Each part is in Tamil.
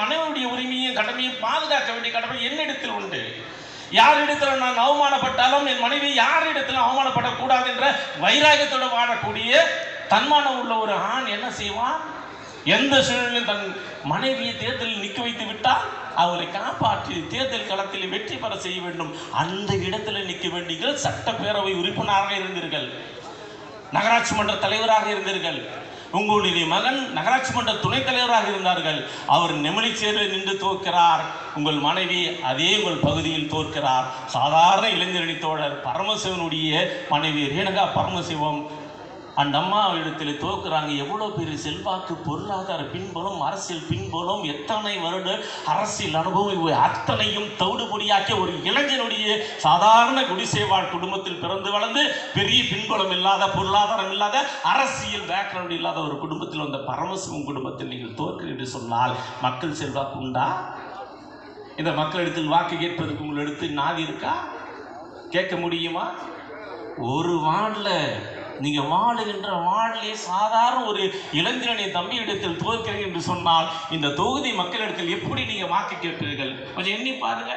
மனைவியுடைய உரிமையும் கடமையும் பாதுகாக்க வேண்டிய கடமை என்னிடத்தில் உண்டு. யாரிடத்தில் நான் அவமானப்பட்டாலும் என் மனைவி யாரிடத்தில் அவமானப்படக்கூடாது என்ற வைராகியத்தோடு வாழக்கூடிய தன்மானம் உள்ள ஒரு ஆண் என்ன செய்வான்? எந்த சூழலிலும் தன் மனைவியை தேர்தலில் நிற்க வைத்து விட்டால் அவளை காப்பாற்றி தேர்தல் களத்தில் வெற்றி பெற செய்ய வேண்டும். அந்த இடத்துல நிற்க வேண்டிய சட்டப்பேரவை உறுப்பினராக இருந்தீர்கள், நகராட்சி மன்ற தலைவராக இருந்தீர்கள், உங்களுடைய மகன் நகராட்சி மன்ற துணைத் தலைவராக இருந்தார்கள். அவர் நெமிலி சேர்வில் நின்று தோற்கிறார். உங்கள் மனைவி அதே உங்கள் பகுதியில் தோற்கிறார். சாதாரண இளைஞரணி தோழர் பரமசிவனுடைய மனைவி ரேணுகா பரமசிவம் அந்த அம்மா இடத்தில் தோற்கிறாங்க. எவ்வளோ பெரிய செல்வாக்கு, பொருளாதார பின்புலம், அரசியல் பின்புலம், எத்தனை வருட அரசியல் அனுபவம், இவை அத்தனையும் தவிடுபொடியாக்கிய ஒரு இளைஞனுடைய சாதாரண குடிசைவாழ் குடும்பத்தில் பிறந்து வளர்ந்து பெரிய பின்புலம் இல்லாத, பொருளாதாரம் இல்லாத, அரசியல் பேக்ரவுண்ட் இல்லாத ஒரு குடும்பத்தில் வந்த பரமசிவம் குடும்பத்தில் நீங்கள் தோற்று என்று சொன்னால் மக்கள் செல்வாக்கு உண்டா? இந்த மக்களிடத்தில் வாக்கு கேட்பதற்கு உங்களிடத்து நாதி இருக்கா? கேட்க முடியுமா? ஒரு வார்டில் நீங்கள் வாழுகின்ற வார்டிலே சாதாரண ஒரு இளைஞனை தம்பி இடத்தில் தோற்கிறீர்கள் என்று சொன்னால் இந்த தொகுதி மக்களிடத்தில் எப்படி நீங்கள் வாக்கு கேட்பீர்கள்? கொஞ்சம் எண்ணி பாருங்க.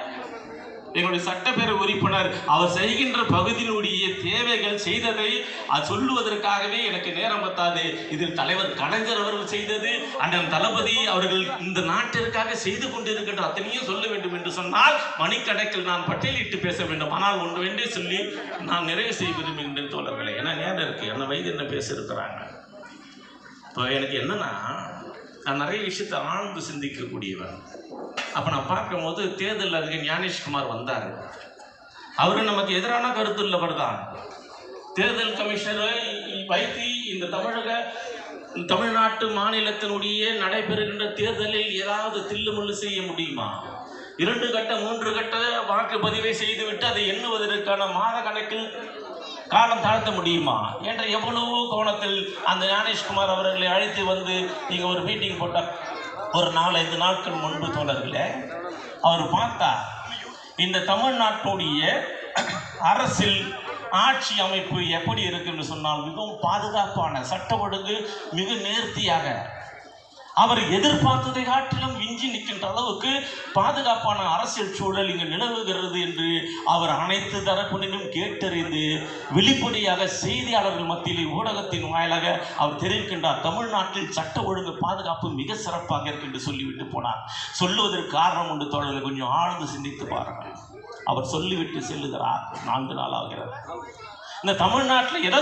எங்களுடைய சட்டப்பேரவை உறுப்பினர் அவர் செய்கின்ற பகுதியினுடைய தேவைகள் செய்ததை அது சொல்லுவதற்காகவே எனக்கு நேரம் பத்தாது. இதில் தலைவர் கலைஞர் அவர்கள் செய்தது, அண்ணன் தளபதி அவர்கள் இந்த நாட்டிற்காக செய்து கொண்டிருக்கின்ற அத்தனையும் சொல்ல வேண்டும் என்று சொன்னால் மணிக்கணக்கில் நான் பட்டியலிட்டு பேச வேண்டும். ஆனால் ஒன்று வேண்டே சொல்லி நான் நிறைவு செய்ய விரும்புகின்றேன் தோழர்களே. ஏன்னா நேரம் இருக்கு, என்ன வயது என்ன பேச இருக்கிறாங்க. இப்போ எனக்கு என்னன்னா, நான் நிறைய விஷயத்தை ஆழ்ந்து சிந்திக்கக்கூடியவன். அப்போ நான் பார்க்கும்போது தேர்தலில் அறிஞர் ஞானேஷ்குமார் வந்தார். அவரு நமக்கு எதிரான கருத்து உள்ளவர் தான். தேர்தல் கமிஷனரை வைத்து இந்த தமிழ்நாட்டு மாநிலத்தினுடைய நடைபெறுகின்ற தேர்தலில் ஏதாவது தில்லுமுள்ளு செய்ய முடியுமா? 2 கட்ட 3 கட்ட வாக்குப்பதிவை செய்துவிட்டு அதை எண்ணுவதற்கான மாத கணக்கில் காலம் தாழ்த்த முடியுமா என்ற எவ்வளவோ கோணத்தில் அந்த ஞானேஷ்குமார் அவர்களை அழைத்து வந்து நீங்கள் ஒரு மீட்டிங் போட்ட ஒரு 4-5 நாட்கள் முன்பு தோழர்களே, அவர் பார்த்தா இந்த தமிழ்நாட்டுடைய அரசியல் ஆட்சி அமைப்பு எப்படி இருக்குன்னு சொன்னால் மிகவும் பாதுகாப்பான, சட்ட ஒழுங்கு மிக நேர்த்தியாக, அவர் எதிர்பார்த்ததை காட்டிலும் விஞ்சி நிற்கின்ற அளவுக்கு பாதுகாப்பான அரசியல் சூழல் இங்கு நிலவுகிறது என்று அவர் அனைத்து தரப்பினரும் கேட்டறிந்து வெளிப்படையாக செய்தியாளர்கள் மத்தியில் ஊடகத்தின் வாயிலாக அவர் தெரிவிக்கின்றார். தமிழ்நாட்டில் சட்ட ஒழுங்கு பாதுகாப்பு மிக சிறப்பாக இருக்கு என்று சொல்லிவிட்டு போனார். சொல்லுவதற்கு காரணம் உண்டு தோழர்கள், கொஞ்சம் ஆழ்ந்து சிந்தித்து பாருங்கள். அவர் சொல்லிவிட்டு செல்லுகிறார். 4 நாள் ஆகிறது. இந்த தமிழ்நாட்டில் எதை